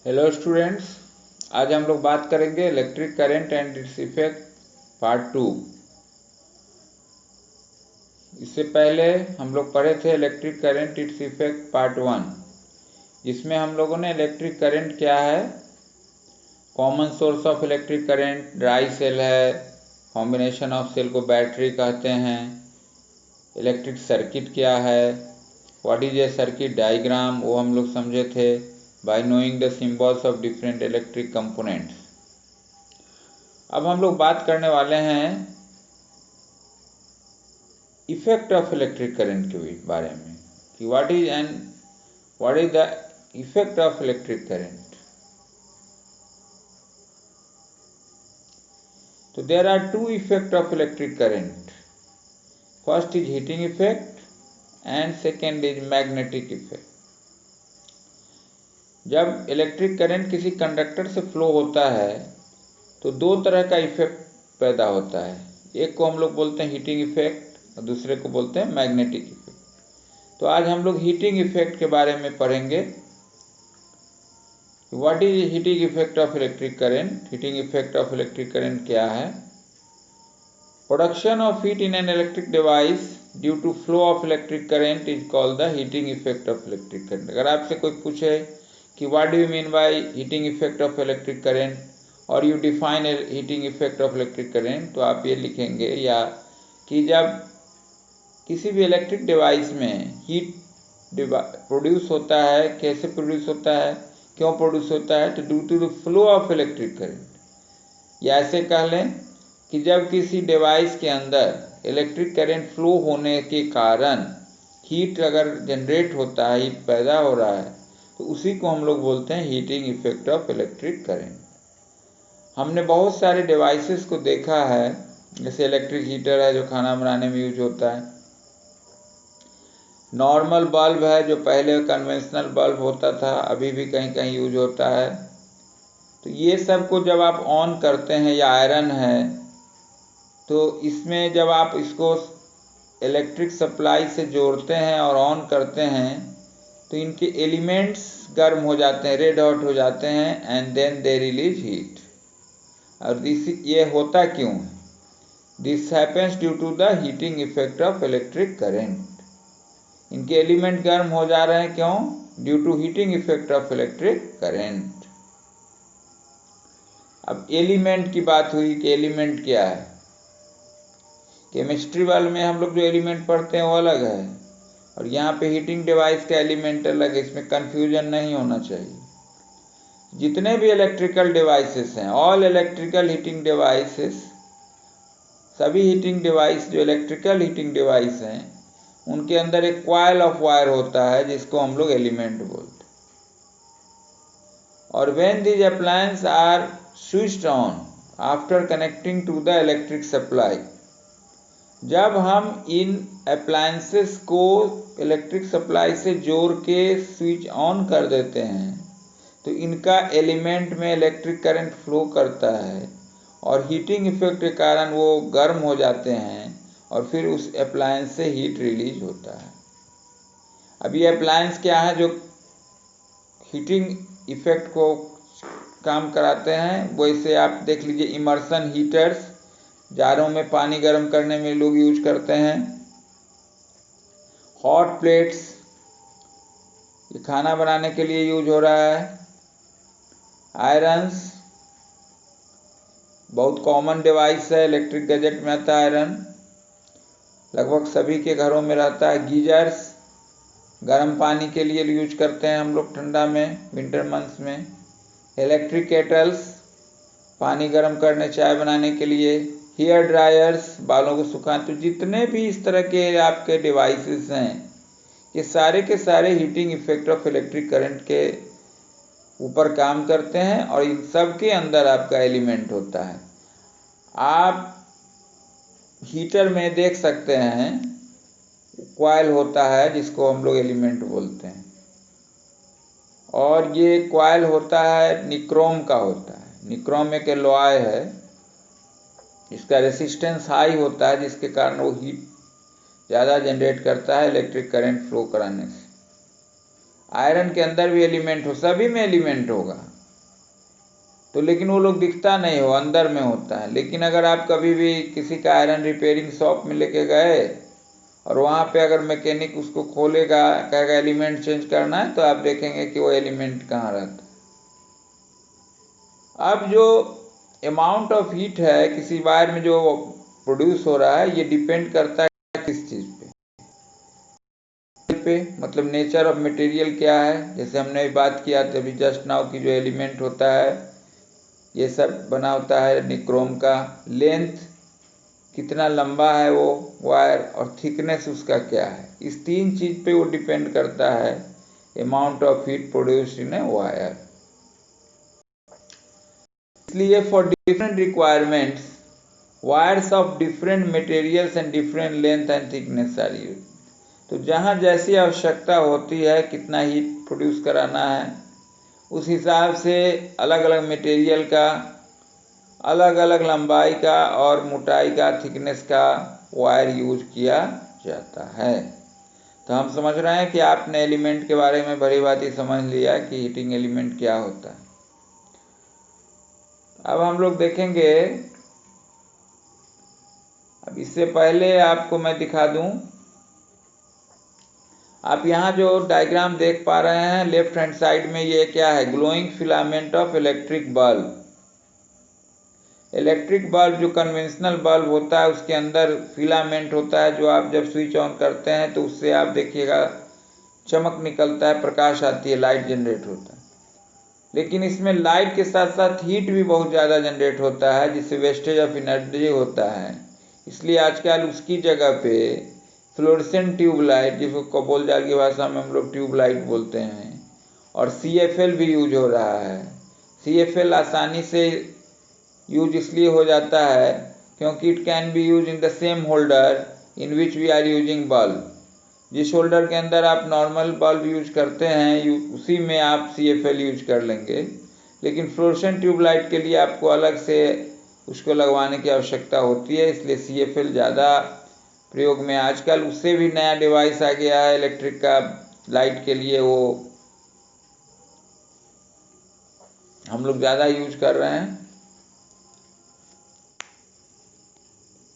Hello students, आज हम लोग बात करेंगे electric current and its effect part 2। इससे पहले हम लोग पढ़े थे electric current its effect part 1, जिसमें हम लोगों ने इलेक्ट्रिक करंट क्या है, common source of electric current dry cell है, कॉम्बिनेशन ऑफ सेल को बैटरी कहते हैं, इलेक्ट्रिक सर्किट क्या है, what is a circuit diagram, वो हम लोग समझे थे by knowing the symbols of different electric components। अब हम लोग बात करने वाले हैं इफेक्ट ऑफ इलेक्ट्रिक करंट के बारे में कि what is the effect of electric current. तो there are two effect of electric current. First is heating effect and second is magnetic effect. जब इलेक्ट्रिक करंट किसी कंडक्टर से फ्लो होता है तो दो तरह का इफेक्ट पैदा होता है। एक को हम लोग बोलते हैं हीटिंग इफेक्ट और दूसरे को बोलते हैं मैग्नेटिक इफेक्ट। तो आज हम लोग हीटिंग इफेक्ट के बारे में पढ़ेंगे। What is heating effect of electric current. Heating effect of electric current क्या है? Production of heat in an electric device due to flow of electric current is called the heating effect of electric current. अगर आपसे कोई पूछे कि what do you mean by heating effect of electric current और you define heating effect of electric current, तो आप ये लिखेंगे या कि जब किसी भी इलेक्ट्रिक डिवाइस में हीट प्रोड्यूस होता है, कैसे प्रोड्यूस होता है, क्यों प्रोड्यूस होता है, तो due to the flow of electric current. या ऐसे कह लें कि जब किसी डिवाइस के अंदर इलेक्ट्रिक करंट फ्लो होने के कारण हीट अगर जनरेट होता है, हीट पैदा हो रहा है, तो उसी को हम लोग बोलते हैं heating effect of electric current. हमने बहुत सारे डिवाइसेस को देखा है, जैसे इलेक्ट्रिक हीटर है जो खाना बनाने में यूज होता है, नॉर्मल बल्ब है जो पहले कन्वेंशनल बल्ब होता था, अभी भी कहीं कहीं यूज होता है। तो ये सब को जब आप ऑन करते हैं, या आयरन है, तो इसमें जब आप इसको इलेक्ट्रिक सप्लाई से जोड़ते हैं और ऑन करते हैं तो इनके एलिमेंट्स गर्म हो जाते हैं, रेड हॉट हो जाते हैं, and then they release heat. और ये होता क्यों है? This happens due to the heating effect of electric current. इनके एलिमेंट गर्म हो जा रहे हैं, क्यों? Due to heating effect of electric current. अब एलिमेंट की बात हुई कि एलिमेंट क्या है। केमिस्ट्री वाले में हम लोग जो एलिमेंट पढ़ते हैं वो अलग है, और यहाँ पे हीटिंग डिवाइस का एलिमेंट अलग है। इसमें कंफ्यूजन नहीं होना चाहिए। जितने भी इलेक्ट्रिकल डिवाइसेस हैं, ऑल इलेक्ट्रिकल हीटिंग डिवाइसेस, सभी हीटिंग डिवाइस जो इलेक्ट्रिकल हीटिंग डिवाइस हैं, उनके अंदर एक कॉइल ऑफ वायर होता है जिसको हम लोग एलिमेंट बोलते हैं। और when these appliance are switched on after connecting to the electric supply, जब हम इन अप्लायंसेस को इलेक्ट्रिक सप्लाई से जोड़ के स्विच ऑन कर देते हैं तो इनका एलिमेंट में इलेक्ट्रिक करंट फ्लो करता है, और हीटिंग इफेक्ट के कारण वो गर्म हो जाते हैं, और फिर उस अप्लायंस से हीट रिलीज होता है। अब ये अप्लायंस क्या है जो हीटिंग इफेक्ट को काम कराते हैं? वैसे आप देख लीजिए, इमर्सन हीटर्स, जारों में पानी गर्म करने में लोग यूज करते हैं। हॉट प्लेट्स, ये खाना बनाने के लिए यूज हो रहा है। आयरन्स, बहुत कॉमन डिवाइस है, इलेक्ट्रिक गैजेट में आता है आयरन, लगभग सभी के घरों में रहता है। गीजर्स, गर्म पानी के लिए यूज करते हैं हम लोग ठंडा में, विंटर मंथ्स में। इलेक्ट्रिक केटल्स, पानी गर्म करने, चाय बनाने के लिए। हेयर ड्रायर्स, बालों को सुखाने। तो जितने भी इस तरह के आपके डिवाइसेस हैं, ये सारे के सारे heating effect of electric current के ऊपर काम करते हैं, और इन सब के अंदर आपका एलिमेंट होता है। आप हीटर में देख सकते हैं कॉइल होता है जिसको हम लोग एलिमेंट बोलते हैं, और ये कॉइल होता है निक्रोम का होता है। निक्रोम एक एलॉय है, इसका रेसिस्टेंस हाई होता है, जिसके कारण वो हीट ज़्यादा जनरेट करता है इलेक्ट्रिक करंट फ्लो कराने से। आयरन के अंदर भी एलिमेंट हो, सभी में एलिमेंट होगा, तो लेकिन वो लोग दिखता नहीं हो, अंदर में होता है। लेकिन अगर आप कभी भी किसी का आयरन रिपेयरिंग शॉप में लेके गए और वहाँ पे अगर मैकेनिक उसको खोलेगा, कहेगा एलिमेंट चेंज करना है, तो आप देखेंगे कि वो एलिमेंट कहाँ रहता है। अब जो अमाउंट ऑफ हीट है किसी वायर में जो प्रोड्यूस हो रहा है, ये डिपेंड करता है किस चीज़ पे, मतलब नेचर ऑफ मटेरियल क्या है। जैसे हमने बात किया था अभी जस्ट नाउ की, जो एलिमेंट होता है ये सब बना होता है निक्रोम का। लेंथ कितना लंबा है वो वायर, और थिकनेस उसका क्या है, इस तीन चीज पे वो डिपेंड करता है amount of heat produced in a wire. इसलिए for different requirements wires of different materials and different length and thickness are used. तो जहाँ जैसी आवश्यकता होती है, कितना हीट प्रोड्यूस कराना है, उस हिसाब से अलग अलग मटेरियल का, अलग अलग लंबाई का और मोटाई का, थिकनेस का वायर यूज किया जाता है। तो हम समझ रहे हैं कि आपने एलिमेंट के बारे में भली भांति समझ लिया कि हीटिंग एलिमेंट क्या होता है। अब हम लोग देखेंगे, अब इससे पहले आपको मैं दिखा दूं, आप यहाँ जो डायग्राम देख पा रहे हैं लेफ्ट हैंड साइड में, ये क्या है, glowing filament of electric bulb. Electric bulb जो कन्वेंशनल बल्ब होता है उसके अंदर फिलामेंट होता है, जो आप जब स्विच ऑन करते हैं तो उससे आप देखिएगा चमक निकलता है, प्रकाश आती है, लाइट जनरेट होता है। लेकिन इसमें लाइट के साथ साथ हीट भी बहुत ज़्यादा जनरेट होता है, जिससे वेस्टेज ऑफ एनर्जी होता है। इसलिए आजकल उसकी जगह पे फ्लोरेसेंट ट्यूबलाइट, जिसको कपोलजाल की भाषा में हम लोग ट्यूबलाइट बोलते हैं, और CFL भी यूज हो रहा है। CFL आसानी से यूज इसलिए हो जाता है क्योंकि it can be use in the same holder in which we are using bulb. जिस होल्डर के अंदर आप नॉर्मल बल्ब यूज करते हैं उसी में आप CFL यूज कर लेंगे। लेकिन फ्लोरेसेंट ट्यूबलाइट के लिए आपको अलग से उसको लगवाने की आवश्यकता होती है, इसलिए CFL ज़्यादा प्रयोग में। आजकल उससे भी नया डिवाइस आ गया है इलेक्ट्रिक का लाइट के लिए, वो हम लोग ज़्यादा यूज कर रहे हैं,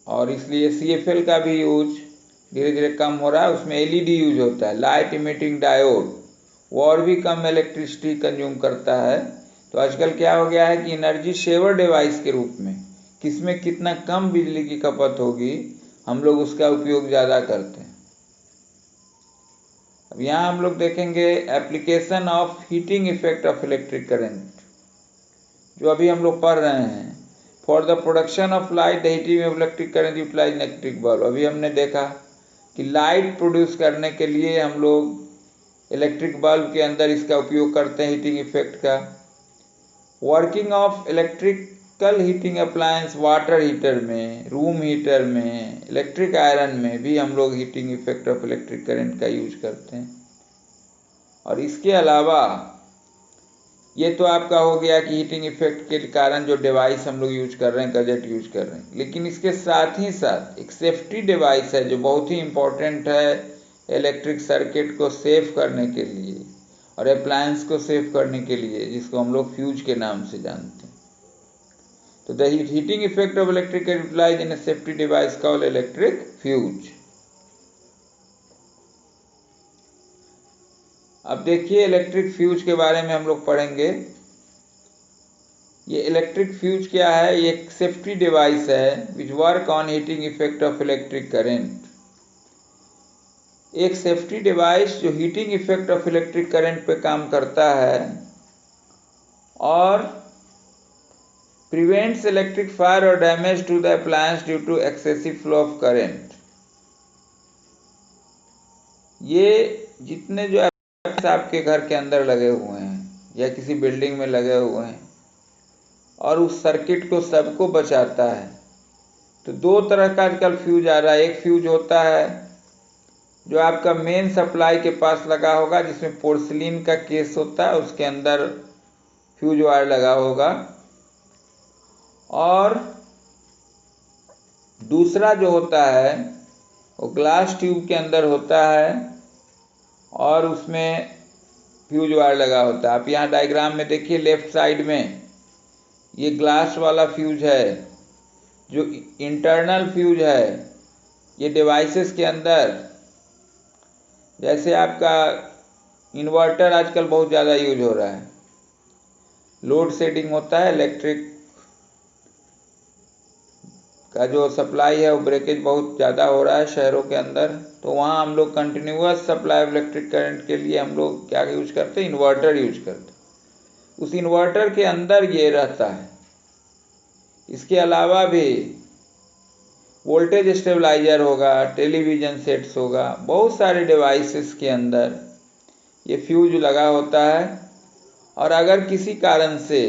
और इसलिए CFL का भी यूज धीरे धीरे कम हो रहा है। उसमें LED यूज होता है, लाइट इमिटिंग डायोड, वो और भी कम इलेक्ट्रिसिटी कंज्यूम करता है। तो आजकल क्या हो गया है कि एनर्जी सेवर डिवाइस के रूप में, किसमें कितना कम बिजली की खपत होगी, हम लोग उसका उपयोग ज़्यादा करते हैं। अब यहाँ हम लोग देखेंगे application of heating effect of electric current, जो अभी हम लोग पढ़ रहे हैं। For the production of light the heating of electric current utilise electric bulb. अभी हमने देखा कि लाइट प्रोड्यूस करने के लिए हम लोग इलेक्ट्रिक बल्ब के अंदर इसका उपयोग करते हैं, हीटिंग इफेक्ट का। Working of electrical heating appliance, water heater में, रूम हीटर में, इलेक्ट्रिक आयरन में भी हम लोग heating effect of electric current का यूज करते हैं। और इसके अलावा ये तो आपका हो गया कि हीटिंग इफेक्ट के कारण जो डिवाइस हम लोग यूज कर रहे हैं, गैजेट यूज कर रहे हैं। लेकिन इसके साथ ही साथ एक सेफ्टी डिवाइस है जो बहुत ही इम्पोर्टेंट है इलेक्ट्रिक सर्किट को सेफ करने के लिए और अप्लायंस को सेफ करने के लिए, जिसको हम लोग फ्यूज के नाम से जानते हैं। तो the heating effect of electric utilise in a safety device called electric fuse. अब देखिए इलेक्ट्रिक फ्यूज के बारे में हम लोग पढ़ेंगे। ये इलेक्ट्रिक फ्यूज क्या है, ये एक सेफ्टी डिवाइस है which work on heating effect of electric current. एक सेफ्टी डिवाइस जो heating effect of electric current पे काम करता है और प्रिवेंट्स इलेक्ट्रिक फायर और damage to the appliance due to excessive flow of current. ये जितने जो आपके घर के अंदर लगे हुए हैं या किसी बिल्डिंग में लगे हुए हैं और उस सर्किट को सबको बचाता है। तो दो तरह का आजकल फ्यूज आ रहा है। एक फ्यूज होता है जो आपका मेन सप्लाई के पास लगा होगा, जिसमें पोर्सिलीन का केस होता है, उसके अंदर फ्यूज वायर लगा होगा। और दूसरा जो होता है वो ग्लास ट्यूब के अंदर होता है और उसमें फ्यूज वायर लगा होता है। आप यहाँ डायग्राम में देखिए लेफ्ट साइड में ये ग्लास वाला फ्यूज है, जो इंटरनल फ्यूज है, ये डिवाइसेस के अंदर, जैसे आपका इन्वर्टर आजकल बहुत ज़्यादा यूज हो रहा है, लोड शेडिंग होता है, इलेक्ट्रिक का जो सप्लाई है वो ब्रेकेज बहुत ज़्यादा हो रहा है शहरों के अंदर, तो वहाँ हम लोग continuous supply of electric current के लिए हम लोग क्या यूज करते हैं, इन्वर्टर यूज करते हैं। उस इन्वर्टर के अंदर ये रहता है। इसके अलावा भी वोल्टेज स्टेबलाइजर होगा, टेलीविज़न सेट्स होगा, बहुत सारे डिवाइसेस के अंदर ये फ्यूज लगा होता है। और अगर किसी कारण से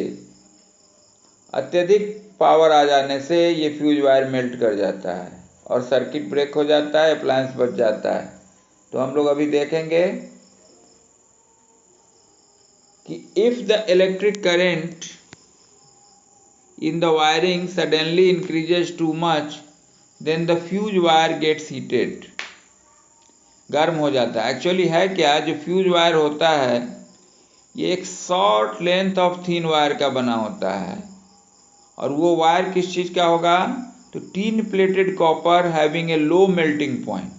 अत्यधिक पावर आ जाने से ये फ्यूज वायर मेल्ट कर जाता है और सर्किट ब्रेक हो जाता है, अप्लायंस बच जाता है। तो हम लोग अभी देखेंगे कि if the electric current in the wiring suddenly increases too much, then the fuse wire gets heated, गर्म हो जाता है। एक्चुअली है क्या, जो फ्यूज वायर होता है ये एक short length of thin wire का बना होता है, और वो वायर किस चीज़ का होगा, तो tin plated copper having a low melting point.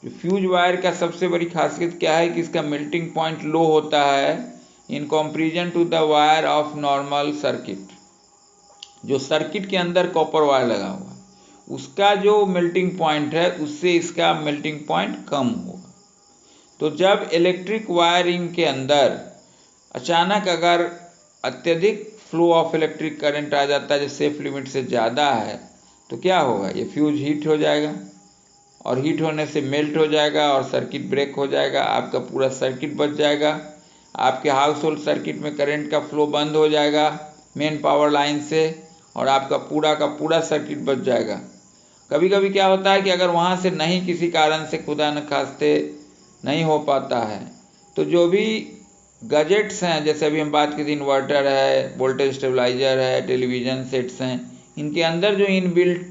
जो फ्यूज वायर का सबसे बड़ी खासियत क्या है कि इसका मेल्टिंग पॉइंट लो होता है in comparison to the wire of normal circuit. जो सर्किट के अंदर कॉपर वायर लगा हुआ है उसका जो मेल्टिंग पॉइंट है उससे इसका मेल्टिंग पॉइंट कम होगा। तो जब इलेक्ट्रिक वायरिंग के अंदर अचानक अगर अत्यधिक फ्लो ऑफ इलेक्ट्रिक करंट आ जाता है जो सेफ लिमिट से ज़्यादा है, तो क्या होगा, ये फ्यूज हीट हो जाएगा, और हीट होने से मेल्ट हो जाएगा और सर्किट ब्रेक हो जाएगा, आपका पूरा सर्किट बच जाएगा। आपके हाउस होल्ड सर्किट में करंट का फ्लो बंद हो जाएगा मेन पावर लाइन से, और आपका पूरा का पूरा सर्किट बच जाएगा। कभी कभी क्या होता है कि अगर वहाँ से नहीं, किसी कारण से खुदा न खास्ते नहीं हो पाता है, तो जो भी गैजेट्स हैं, जैसे अभी हम बात की थी, इन्वर्टर है, वोल्टेज स्टेबलाइजर है, टेलीविज़न सेट्स हैं, इनके अंदर जो इनबिल्ट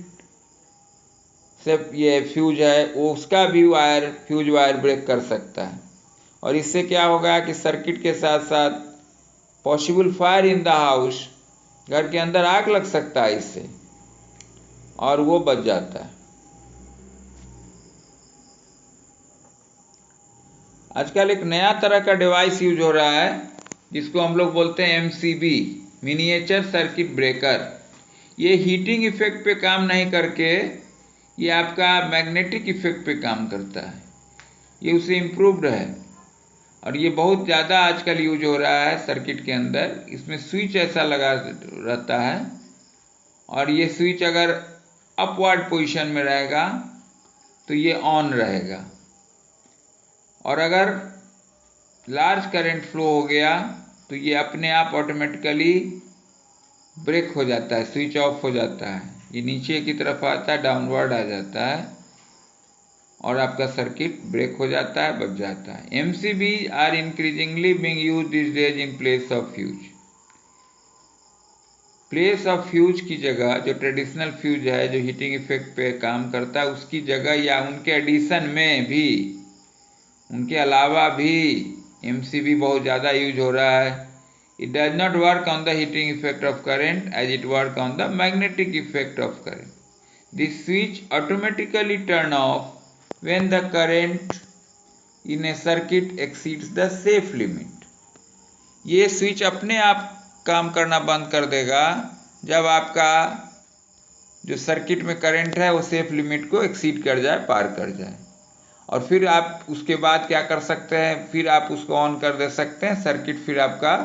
से ये फ्यूज है वो उसका भी वायर, फ्यूज वायर ब्रेक कर सकता है। और इससे क्या होगा कि सर्किट के साथ साथ possible fire in the house, घर के अंदर आग लग सकता है इससे, और वो बच जाता है। आजकल एक नया तरह का डिवाइस यूज हो रहा है जिसको हम लोग बोलते हैं MCB, मिनिएचर सर्किट ब्रेकर। ये हीटिंग इफेक्ट पे काम नहीं करके ये आपका मैग्नेटिक इफेक्ट पे काम करता है, ये उससे इम्प्रूव्ड है, और ये बहुत ज़्यादा आजकल यूज हो रहा है सर्किट के अंदर। इसमें स्विच ऐसा लगा रहता है, और ये स्विच अगर अपवर्ड पोजीशन में रहेगा तो ये ऑन रहेगा, और अगर लार्ज करंट फ्लो हो गया तो ये अपने आप ऑटोमेटिकली ब्रेक हो जाता है, स्विच ऑफ हो जाता है, ये नीचे की तरफ आता है, डाउनवर्ड आ जाता है, और आपका सर्किट ब्रेक हो जाता है, बच जाता है। MCB are increasingly being used these days in place of fuse. Place of fuse की जगह जो ट्रेडिशनल फ्यूज है जो हीटिंग इफेक्ट पे काम करता है उसकी जगह या उनके एडिशन में भी, उनके अलावा भी MCB बहुत ज़्यादा यूज हो रहा है। It does not work on the heating effect of current as it work on the magnetic effect of current. The switch automatically turn off when the current in a circuit exceeds the safe limit. ये switch अपने आप काम करना बंद कर देगा जब आपका जो सर्किट में करंट है वो सेफ लिमिट को एक्सीड कर जाए, पार कर जाए, और फिर आप उसके बाद क्या कर सकते हैं, फिर आप उसको ऑन कर दे सकते हैं, सर्किट फिर आपका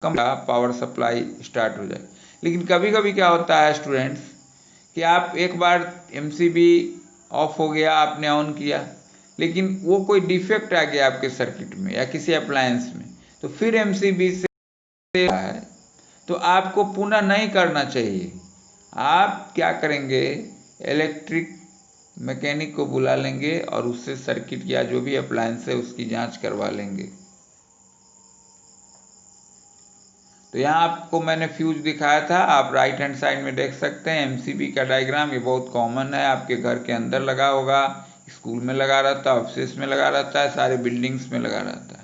कम पावर सप्लाई स्टार्ट हो जाए। लेकिन कभी कभी क्या होता है स्टूडेंट्स कि आप एक बार MCB ऑफ हो गया, आपने ऑन किया, लेकिन वो कोई डिफेक्ट आ गया आपके सर्किट में या किसी अप्लायंस में, तो फिर MCB से है तो आपको पुनः नहीं करना चाहिए। आप क्या करेंगे, इलेक्ट्रिक मैकेनिक को बुला लेंगे और उससे सर्किट या जो भी अप्लायंस है उसकी जांच करवा लेंगे। तो यहाँ आपको मैंने फ्यूज दिखाया था, आप राइट हैंड साइड में देख सकते हैं MCB का डायग्राम। ये बहुत कॉमन है, आपके घर के अंदर लगा होगा, स्कूल में लगा रहता है, ऑफिस में लगा रहता है, सारे बिल्डिंग्स में लगा रहता है।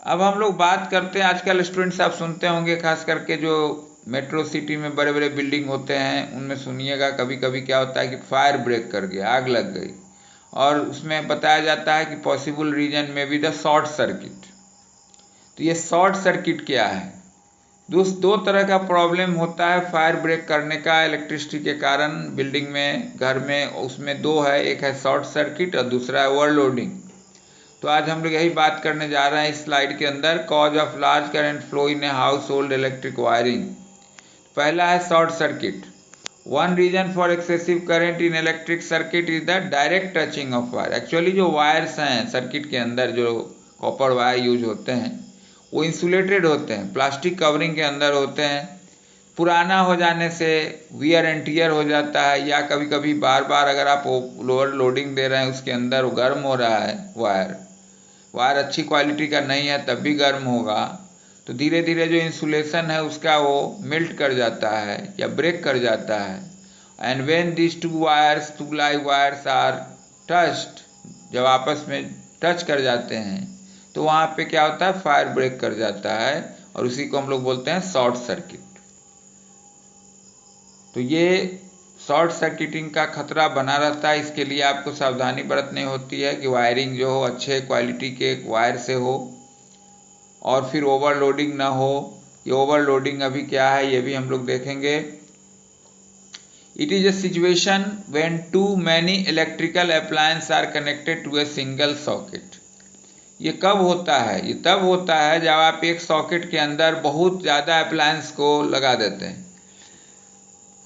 अब हम लोग बात करते हैं, आजकल स्टूडेंट्स आप सुनते होंगे, खास करके जो मेट्रो सिटी में बड़े बड़े बिल्डिंग होते हैं उनमें सुनिएगा कभी कभी क्या होता है कि फायर ब्रेक कर गया, आग लग गई, और उसमें बताया जाता है कि पॉसिबल रीजन में भी द शॉर्ट सर्किट। तो ये शॉर्ट सर्किट क्या है? दो तरह का प्रॉब्लम होता है फायर ब्रेक करने का इलेक्ट्रिसिटी के कारण बिल्डिंग में, घर में। उसमें दो है, एक है शॉर्ट सर्किट और दूसरा है ओवरलोडिंग। तो आज हम लोग यही बात करने जा रहे हैं इस स्लाइड के अंदर, cause of large current flow in a household electric wiring. पहला है short circuit. One reason for excessive current in electric circuit is the direct touching of wire. Actually जो वायर्स हैं सर्किट के अंदर, जो copper wire use होते हैं, वो इंसुलेटेड होते हैं, प्लास्टिक कवरिंग के अंदर होते हैं। पुराना हो जाने से वियर एंड टियर हो जाता है, या कभी कभी बार बार अगर आप लोअर लोडिंग दे रहे हैं उसके अंदर, वो गर्म हो रहा है वायर अच्छी क्वालिटी का नहीं है तब भी गर्म होगा। तो धीरे धीरे जो इंसुलेशन है उसका वो मेल्ट कर जाता है या ब्रेक कर जाता है। And when this two live wires are touched, जब आपस में टच कर जाते हैं तो वहाँ पे क्या होता है, फायर ब्रेक कर जाता है, और उसी को हम लोग बोलते हैं शॉर्ट सर्किट। तो ये शॉर्ट सर्किटिंग का खतरा बना रहता है, इसके लिए आपको सावधानी बरतनी होती है कि वायरिंग जो हो अच्छे क्वालिटी के वायर से हो, और फिर ओवरलोडिंग ना हो। ये ओवरलोडिंग अभी क्या है ये भी हम लोग देखेंगे। It is a situation when too many electrical appliances are connected to a single socket। ये कब होता है? ये तब होता है जब आप एक सॉकेट के अंदर बहुत ज़्यादा अप्लायंस को लगा देते हैं।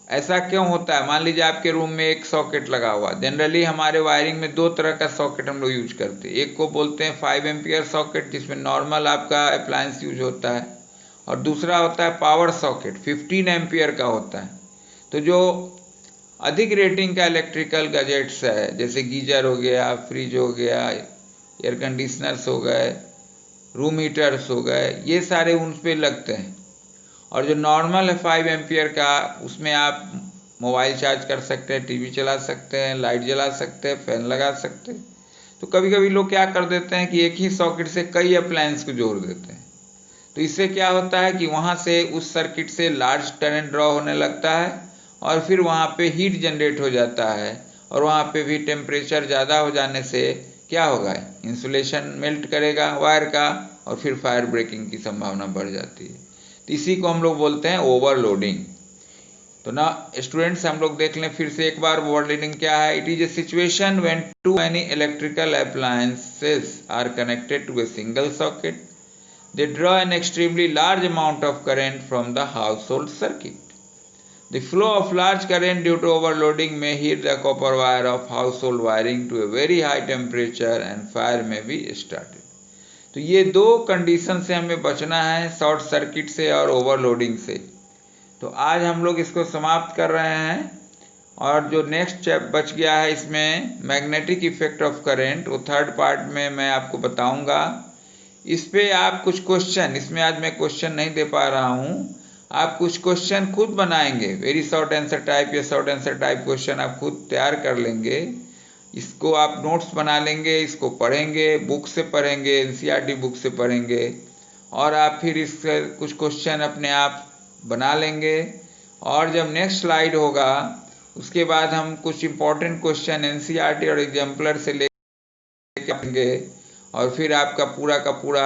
ऐसा क्यों होता है? मान लीजिए आपके रूम में एक सॉकेट लगा हुआ। जनरली हमारे वायरिंग में दो तरह का सॉकेट हम लोग यूज करते हैं। एक को बोलते हैं 5 एम्पियर सॉकेट, जिसमें नॉर्मल आपका अप्लायंस यूज होता है, और दूसरा होता है पावर सॉकेट, 15 एम्पियर का होता है। तो जो अधिक रेटिंग का इलेक्ट्रिकल गैजेट्स है, जैसे गीजर हो गया, फ्रिज हो गया, एयर कंडीशनर्स हो गए, रूम हीटर्स हो गए, ये सारे उन पे लगते हैं। और जो नॉर्मल है 5 एम्पियर का, उसमें आप मोबाइल चार्ज कर सकते हैं, टीवी चला सकते हैं, लाइट जला सकते हैं, फैन लगा सकते हैं। तो कभी कभी लोग क्या कर देते हैं कि एक ही सॉकेट से कई अप्लायंस को जोड़ देते हैं। तो इससे क्या होता है कि वहाँ से उस सर्किट से लार्ज करंट ड्रॉ होने लगता है, और फिर वहाँ पे हीट जनरेट हो जाता है, और वहाँ पे भी टेम्परेचर ज़्यादा हो जाने से क्या होगा, इंसुलेशन मेल्ट करेगा वायर का, और फिर फायर ब्रेकिंग की संभावना बढ़ जाती है। तो इसी को हम लोग बोलते हैं ओवरलोडिंग। तो ना स्टूडेंट्स, हम लोग देख लें फिर से एक बार ओवरलोडिंग क्या है। It is a situation when too many electrical appliances are connected to a single socket. They draw an extremely large amount of current from the household circuit. The flow of large current due to overloading may heat the copper wire of household wiring to a very high temperature and fire may be started. तो ये दो condition से हमें बचना है, short circuit से और overloading से। तो आज हम लोग इसको समाप्त कर रहे हैं, और जो नेक्स्ट बच गया है इसमें मैग्नेटिक इफेक्ट ऑफ करंट, वो थर्ड पार्ट में मैं आपको बताऊंगा। इस पे आप कुछ क्वेश्चन, इसमें आज मैं क्वेश्चन नहीं दे पा रहा हूँ, आप कुछ क्वेश्चन खुद बनाएंगे, वेरी शॉर्ट आंसर टाइप या शॉर्ट आंसर टाइप क्वेश्चन आप खुद तैयार कर लेंगे। इसको आप नोट्स बना लेंगे, इसको पढ़ेंगे, बुक से पढ़ेंगे, एनसीईआरटी बुक से पढ़ेंगे, और आप फिर इससे कुछ क्वेश्चन अपने आप बना लेंगे। और जब नेक्स्ट स्लाइड होगा उसके बाद हम कुछ इंपॉर्टेंट क्वेश्चन एनसीईआरटी और एग्जाम्पलर से लेके आएंगे, और फिर आपका पूरा का पूरा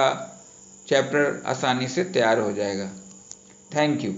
चैप्टर आसानी से तैयार हो जाएगा। Thank you.